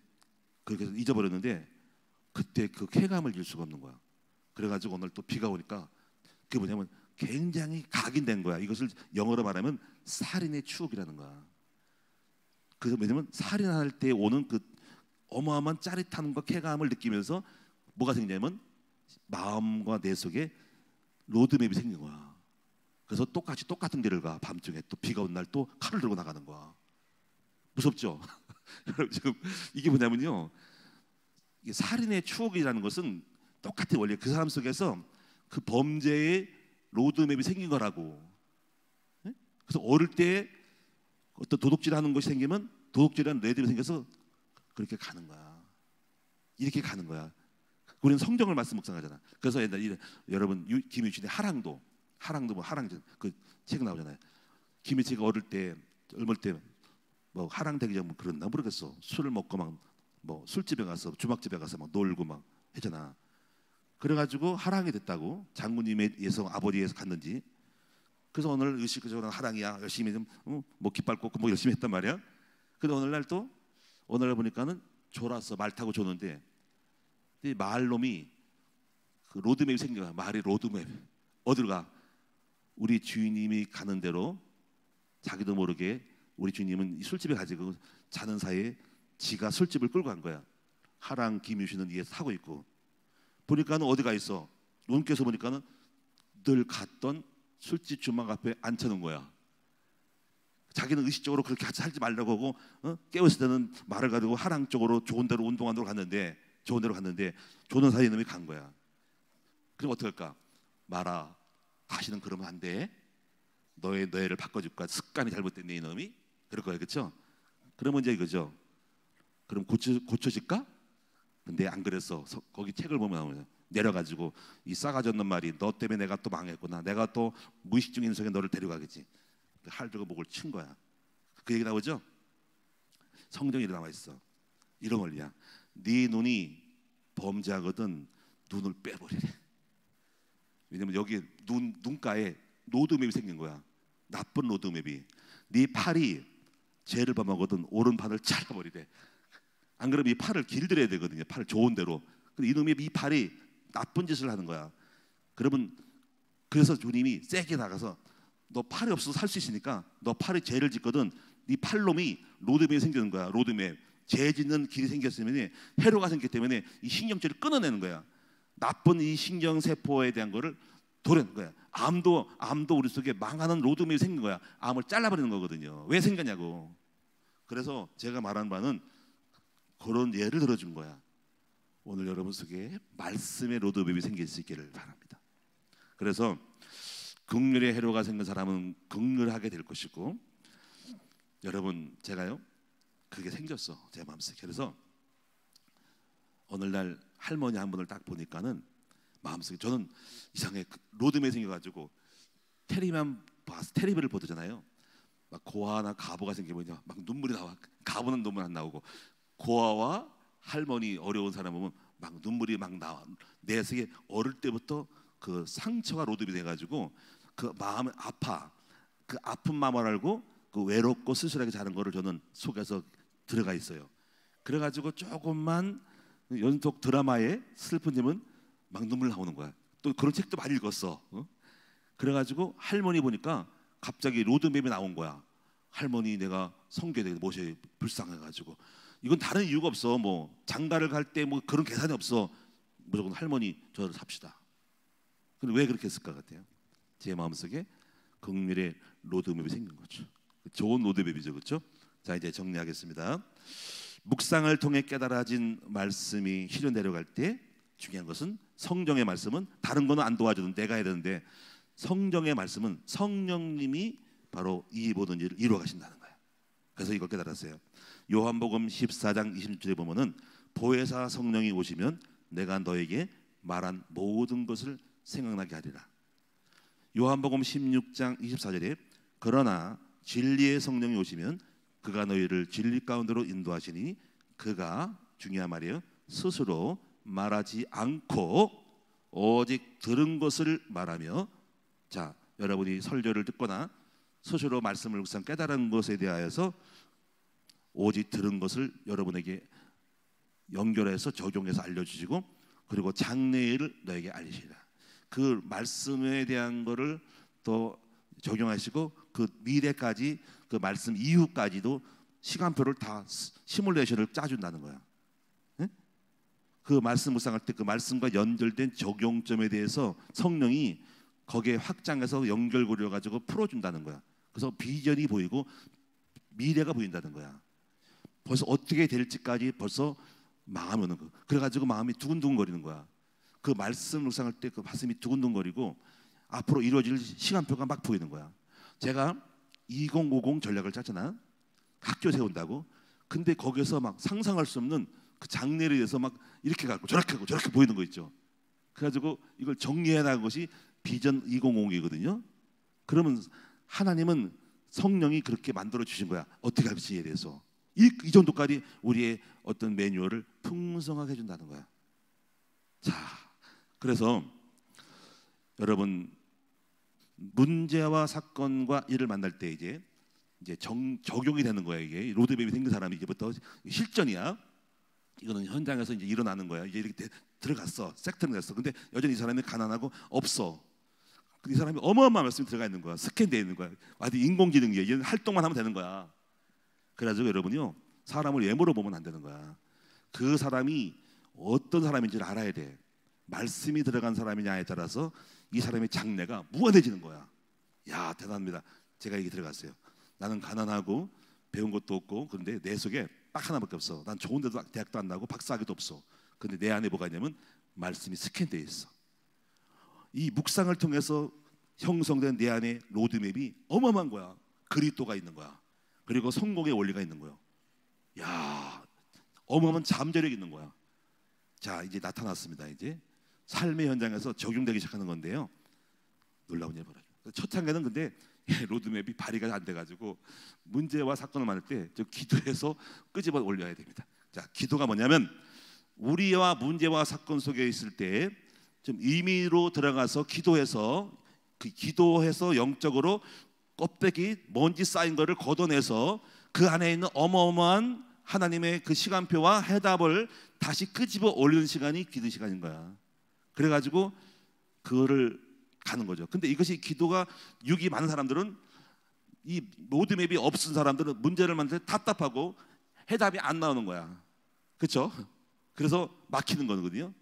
그렇게 잊어버렸는데 그때 그 쾌감을 줄 수가 없는 거야. 그래가지고 오늘 또 비가 오니까 그게 뭐냐면 굉장히 각인된 거야. 이것을 영어로 말하면 살인의 추억이라는 거야. 그래서 왜냐면 살인할 때 오는 그 어마어마한 짜릿함과 쾌감을 느끼면서 뭐가 생기냐면 마음과 내 속에 로드맵이 생긴 거야. 그래서 똑같은 길을 가. 밤중에 또 비가 온 날 또 칼을 들고 나가는 거야. 무섭죠? 여러분 지금 이게 뭐냐면요, 이게 살인의 추억이라는 것은 똑같은 원리. 그 사람 속에서 그 범죄의 로드맵이 생긴 거라고. 네? 그래서 어릴 때 어떤 도둑질하는 것이 생기면 도둑질하는 레드가 생겨서 그렇게 가는 거야. 이렇게 가는 거야. 우리는 성경을 말씀 묵상하잖아. 그래서 옛날에 여러분 김유신의 하랑도 뭐 하랑 그 책 나오잖아요. 김유신가 어릴 때 젊을 때 뭐 하랑 되기 전 뭐 그랬나 모르겠어. 술을 먹고 막 뭐 술집에 가서 주막집에 가서 막 놀고 막 했잖아. 그래가지고 하랑이 됐다고. 장군님의 예서 아버지에서 갔는지. 그래서 오늘 의식적으로 하랑이야 열심히 좀 뭐 깃발 꽂고 뭐 열심히 했단 말이야. 근데 오늘날 보니까는 졸았어. 말 타고 조는데 이 말놈이 그 로드맵이 생긴 거야. 말이 로드맵. 어디로 가? 우리 주인님이 가는 대로. 자기도 모르게 우리 주인님은 이 술집에 가지고 자는 사이에 지가 술집을 끌고 간 거야. 하랑 김유신은 위에 타고 있고. 보니까는 어디가 있어? 눈께서 보니까는 늘 갔던 술집 주막 앞에 앉혀놓은 거야. 자기는 의식적으로 그렇게 같이 살지 말라고 하고 깨웠을 때는 말을 가지고 하랑 쪽으로 좋은 데로 운동하러 갔는데 조는 사이에 놈이 간 거야. 그럼 어떡할까? 말아, 다시는 그러면 안 돼. 너의 뇌를 바꿔줄까? 습관이 잘못됐네 이놈이. 그럴 거야, 그렇죠? 그러면 이제 이거죠. 그럼 고쳐질까? 근데 안 그랬어. 거기 책을 보면 나오냐. 내려가지고 이 싸가지 없는 말이 너 때문에 내가 또 망했구나. 내가 또 무의식 중인 속에 너를 데려가겠지. 활 들고 목을 친 거야. 그 얘기 나오죠? 성경에 나와 있어. 이런 원리야. 네 눈이 범죄하거든 눈을 빼버리래. 왜냐면 여기 눈가에 로드맵이 생긴 거야. 나쁜 로드맵이. 네 팔이 죄를 범하거든 오른팔을 잘라버리래. 안 그러면 이 팔을 길들여야 되거든요. 팔을 좋은 대로. 근데 이놈의 이 팔이 나쁜 짓을 하는 거야. 그래서 주님이 세게 나가서 너 팔이 없어서 살 수 있으니까 너 팔에 죄를 짓거든 네 팔놈이 로드맵이 생기는 거야. 로드맵. 죄 짓는 길이 생겼으면 해로가 생겼기 때문에 이 신경줄을 끊어내는 거야. 나쁜 이 신경세포에 대한 거를 도려낸 거야. 암도 우리 속에 망하는 로드맵이 생긴 거야. 암을 잘라버리는 거거든요. 왜 생겼냐고. 그래서 제가 말하는 바는 그런 예를 들어준 거야. 오늘 여러분 속에 말씀의 로드맵이 생길 수 있기를 바랍니다. 그래서 긍휼의 해로가 생긴 사람은 긍휼하게 될 것이고, 여러분 제가요 그게 생겼어 제 마음속에. 그래서 오늘날 할머니 한 분을 딱 보니까는 마음속에 저는 이상하게 로드맵이 생겨가지고 테레비를 보잖아요. 막 고아나 가부가 생기면 막 눈물이 나와. 가부는 눈물 안 나오고 고아와 할머니 어려운 사람 보면 막 눈물이 막 나와. 내 속에 어릴 때부터 그 상처가 로드맵이 돼가지고 그 마음이 아파. 그 아픈 마음을 알고 그 외롭고 쓸쓸하게 자는 거를 저는 속에서 들어가 있어요. 그래가지고 조금만 연속 드라마에 슬픈 점은 막 눈물 나오는 거야. 또 그런 책도 많이 읽었어. 그래가지고 할머니 보니까 갑자기 로드맵이 나온 거야. 할머니 내가 성교에 모셔 불쌍해가지고. 이건 다른 이유가 없어. 뭐 장가를 갈 때 뭐 그런 계산이 없어. 무조건 할머니 저를 삽시다. 근데 왜 그렇게 했을 것 같아요? 제 마음속에 긍휼의 로드맵이 생긴 거죠. 좋은 로드맵이죠, 그렇죠? 자, 이제 정리하겠습니다. 묵상을 통해 깨달아진 말씀이 실현되려갈 때 중요한 것은 성경의 말씀은 다른 거는 안 도와줘도 내가 해야 되는데 성경의 말씀은 성령님이 바로 이 모든 일을 이루어 가신다는 거예요. 그래서 이걸 깨달았어요. 요한복음 14장 26절에 보면은 보혜사 성령이 오시면 내가 너에게 말한 모든 것을 생각나게 하리라. 요한복음 16장 24절에 그러나 진리의 성령이 오시면 그가 너희를 진리 가운데로 인도하시니 그가 중요한 말이에요. 스스로 말하지 않고 오직 들은 것을 말하며. 자, 여러분이 설교를 듣거나 스스로 말씀을 묵상 깨달은 것에 대하여서 오직 들은 것을 여러분에게 연결해서 적용해서 알려주시고 그리고 장래일을 너에게 알리시라. 그 말씀에 대한 거를 또 적용하시고 그 미래까지 그 말씀 이후까지도 시간표를 다 시뮬레이션을 짜준다는 거야. 네? 그 말씀 묵상할 때 그 말씀과 연결된 적용점에 대해서 성령이 거기에 확장해서 연결고려 가지고 풀어준다는 거야. 그래서 비전이 보이고 미래가 보인다는 거야. 벌써 어떻게 될지까지 벌써 마음이 오는 거. 그래가지고 마음이 두근두근거리는 거야. 그 말씀 묵상할 때 그 가슴이 두근두근거리고 앞으로 이루어질 시간표가 막 보이는 거야. 제가 2050 전략을 짰잖아. 학교 세운다고. 근데 거기서 막 상상할 수 없는 그 장래에 대해서 막 이렇게 가고 저렇게 보이는 거 있죠. 그래가지고 이걸 정리해 나간 것이 비전 2050이거든요. 그러면 하나님은 성령이 그렇게 만들어 주신 거야. 어떻게 할지에 대해서 이 정도까지 우리의 어떤 매뉴얼을 풍성하게 해준다는 거야. 자, 그래서 여러분 문제와 사건과 일을 만날 때 이제 적용이 되는 거야. 이게 로드맵이 생긴 사람이 이제부터 실전이야. 이거는 현장에서 이제 일어나는 거야. 이제 이렇게 들어갔어, 섹터는 됐어. 근데 여전히 이 사람이 가난하고 없어. 이 사람이 어마어마한 말씀이 들어가 있는 거야. 스캔되어 있는 거야. 아주 인공지능이야. 얘는 활동만 하면 되는 거야. 그래가지고 여러분이요, 사람을 외모로 보면 안 되는 거야. 그 사람이 어떤 사람인지를 알아야 돼. 말씀이 들어간 사람이냐에 따라서 이 사람의 장래가 무한해지는 거야. 야, 대단합니다. 제가 얘기 들어갔어요. 나는 가난하고 배운 것도 없고 그런데 내 속에 딱 하나밖에 없어. 난 좋은 데도 대학도 안 나고 박사학위도 없어. 근데 내 안에 뭐가 있냐면 말씀이 스캔되어 있어. 이 묵상을 통해서 형성된 내 안에 로드맵이 어마어마한 거야. 그리스도가 있는 거야. 그리고 성공의 원리가 있는 거야. 야, 어마어마한 잠재력이 있는 거야. 자, 이제 나타났습니다. 이제 삶의 현장에서 적용되기 시작하는 건데요. 놀라운 일 벌어져. 첫 단계는 근데 로드맵이 발휘가 안 돼가지고 문제와 사건을 만날 때 기도해서 끄집어 올려야 됩니다. 자, 기도가 뭐냐면 우리와 문제와 사건 속에 있을 때 좀 임의로 들어가서 기도해서 영적으로 껍데기 먼지 쌓인 거를 걷어내서 그 안에 있는 어마어마한 하나님의 그 시간표와 해답을 다시 끄집어 올리는 시간이 기도 시간인 거야. 그래가지고 그거를 가는 거죠. 근데 이것이 기도가 육이 많은 사람들은, 이 로드맵이 없은 사람들은 문제를 만들 때 답답하고 해답이 안 나오는 거야. 그렇죠? 그래서 막히는 거거든요.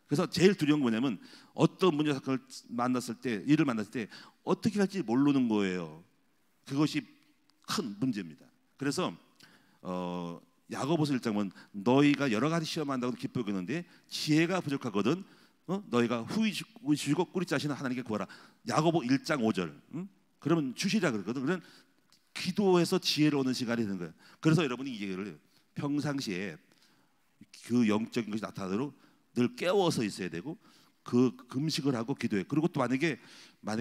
그래서 제일 두려운 건 뭐냐면 어떤 문제 사건을 만났을 때, 일을 만났을 때 어떻게 할지 모르는 거예요. 그것이 큰 문제입니다. 그래서 야고보서 1장은 너희가 여러 가지 시험한다고 기쁘게 하는데 지혜가 부족하거든. 너희가 후히 주시고 꿀이 짜시는 하나님께 구하라. 야고보 1장 5절. 그러면 주시라 그러거든. 그런 기도해서 지혜를 얻는 시간이 되는 거예요. 그래서 여러분이 이게 평상시에 그 영적인 것이 나타나도록 늘 깨워서 있어야 되고 그 금식을 하고 기도해. 그리고 또 만약에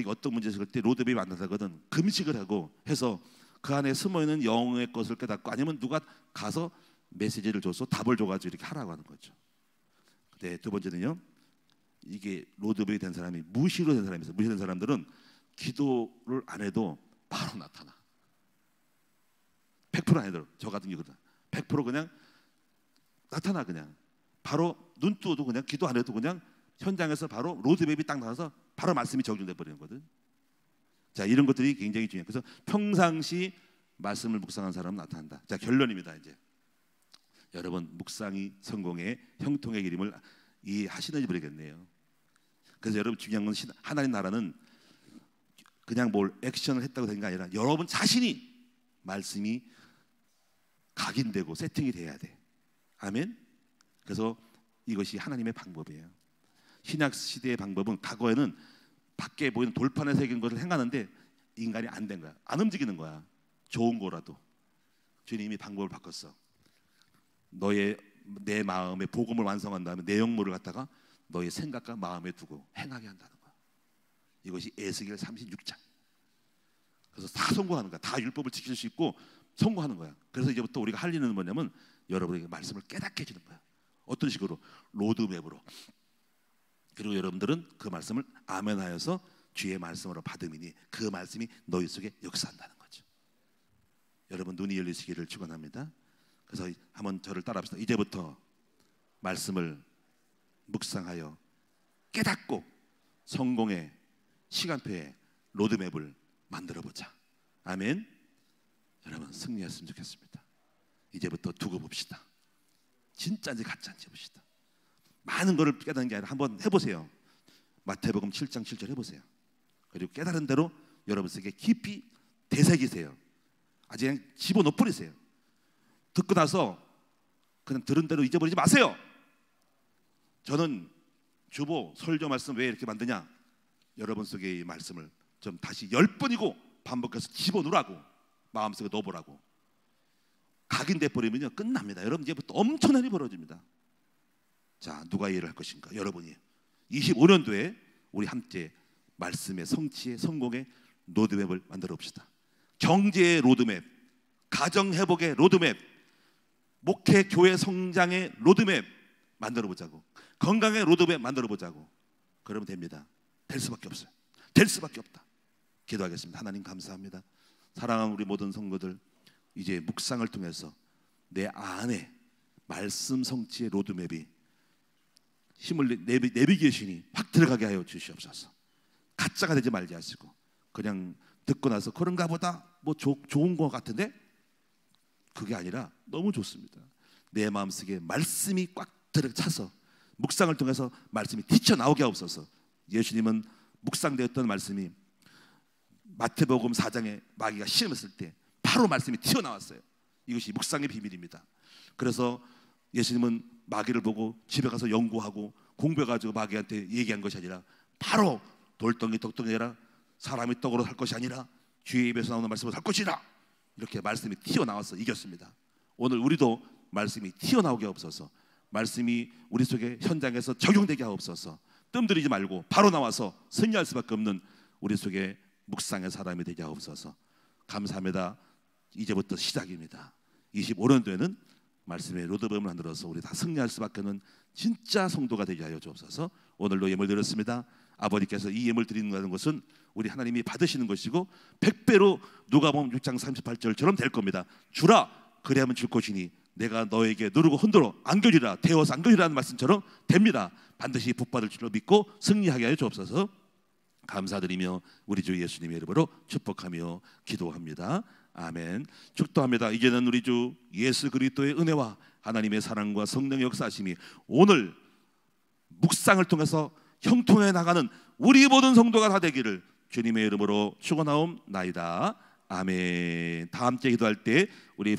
어떤 문제 있을 때 로드맵이 만나거든. 금식을 하고 해서 그 안에 숨어 있는 영의 것을 깨닫고, 아니면 누가 가서 메시지를 줘서 답을 줘가지고 이렇게 하라고 하는 거죠. 네, 두 번째는요. 이게 로드맵이 된 사람이 무시로 된 사람이 있어요. 무시된 사람들은 기도를 안 해도 바로 나타나. 100% 안 해도 저 같은 경우는 100% 그냥 나타나. 그냥 바로 눈 뜨어도 그냥 기도 안 해도 그냥 현장에서 바로 로드맵이 딱 나와서 바로 말씀이 적용돼 버리는 거거든. 자, 이런 것들이 굉장히 중요해요. 그래서 평상시 말씀을 묵상한 사람은 나타난다. 자, 결론입니다. 이제 여러분 묵상이 성공의 형통의 이름을 이해하시는지 모르겠네요. 그래서 여러분 중요한 건 하나님 나라는 그냥 뭘 액션을 했다고 된 게 아니라 여러분 자신이 말씀이 각인되고 세팅이 돼야 돼. 아멘. 그래서 이것이 하나님의 방법이에요. 신약 시대의 방법은 과거에는 밖에 보이는 돌판에 새긴 것을 행하는데 인간이 안 된 거야. 안 움직이는 거야. 좋은 거라도. 주님이 방법을 바꿨어. 내 마음의 복음을 완성한 다음에 내 영물을 갖다가 너의 생각과 마음에 두고 행하게 한다는 거야. 이것이 에스겔 36장. 그래서 다 성공하는 거야. 다 율법을 지킬 수 있고 성공하는 거야. 그래서 이제부터 우리가 할 일은 뭐냐면 여러분에게 말씀을 깨닫게 해주는 거야. 어떤 식으로? 로드맵으로. 그리고 여러분들은 그 말씀을 아멘하여서 주의 말씀으로 받음이니 그 말씀이 너희 속에 역사한다는 거죠. 여러분 눈이 열리시기를 축원합니다. 그래서 한번 저를 따라합시다. 이제부터 말씀을 묵상하여 깨닫고 성공의 시간표에 로드맵을 만들어보자. 아멘. 여러분 승리했으면 좋겠습니다. 이제부터 두고 봅시다. 진짜인지 가짜인지 봅시다. 많은 거를 깨닫는 게 아니라 한번 해보세요. 마태복음 7장 7절 해보세요. 그리고 깨달은 대로 여러분 속에 깊이 되새기세요. 아주 그냥 집어넣어 버리세요. 듣고 나서 그냥 들은 대로 잊어버리지 마세요. 저는 주보 설교 말씀 왜 이렇게 만드냐? 여러분 속에 이 말씀을 좀 다시 10번이고 반복해서 집어넣으라고, 마음속에 넣어보라고. 각인돼 버리면요 끝납니다. 여러분 이제부터 엄청난 일이 벌어집니다. 자, 누가 이해를 할 것인가? 여러분이 25년도에 우리 함께 말씀의 성취의 성공의 로드맵을 만들어 봅시다. 경제의 로드맵, 가정 회복의 로드맵, 목회 교회 성장의 로드맵 만들어 보자고. 건강의 로드맵 만들어 보자고. 그러면 됩니다. 될 수밖에 없어요. 될 수밖에 없다. 기도하겠습니다. 하나님 감사합니다. 사랑하는 우리 모든 성도들, 이제 묵상을 통해서 내 안에 말씀 성취의 로드맵이 힘을 내비게이션이 확 들어가게 하여 주시옵소서. 가짜가 되지 말게 하시고 그냥 듣고 나서 그런가 보다 뭐 좋은 것 같은데 그게 아니라 너무 좋습니다. 내 마음속에 말씀이 꽉 들어차서 묵상을 통해서 말씀이 튀쳐나오게 하옵소서. 예수님은 묵상되었던 말씀이 마태복음 4장에 마귀가 시험했을 때 바로 말씀이 튀어나왔어요. 이것이 묵상의 비밀입니다. 그래서 예수님은 마귀를 보고 집에 가서 연구하고 공부해가지고 마귀한테 얘기한 것이 아니라 바로 돌덩이 떡덩이라 사람이 떡으로 살 것이 아니라 주의 입에서 나오는 말씀으로 살 것이라, 이렇게 말씀이 튀어나와서 이겼습니다. 오늘 우리도 말씀이 튀어나오게 하옵소서. 말씀이 우리 속에 현장에서 적용되게 하옵소서. 뜸들이지 말고 바로 나와서 승리할 수밖에 없는 우리 속에 묵상의 사람이 되게 하옵소서. 감사합니다. 이제부터 시작입니다. 25년도에는 말씀의 로드맵을 만들어서 우리 다 승리할 수밖에 없는 진짜 성도가 되게 하여 주옵소서. 오늘도 예물 드렸습니다. 아버지께서 이 예물 드리는 것은 우리 하나님이 받으시는 것이고 100배로 누가복음 6장 38절처럼 될 겁니다. 주라 그리하면 줄 것이니 내가 너에게 누르고 흔들어 안겨주리라, 태워서 안겨주리라는 말씀처럼 됩니다. 반드시 복받을 줄로 믿고 승리하게 하여 주옵소서. 감사드리며 우리 주 예수님의 이름으로 축복하며 기도합니다. 아멘. 축도합니다. 이제는 우리 주 예수 그리스도의 은혜와 하나님의 사랑과 성령의 역사하심이 오늘 묵상을 통해서 형통해 나가는 우리 모든 성도가 다 되기를 주님의 이름으로 축원하옵나이다. 아멘. 다 함께 기도할 때 우리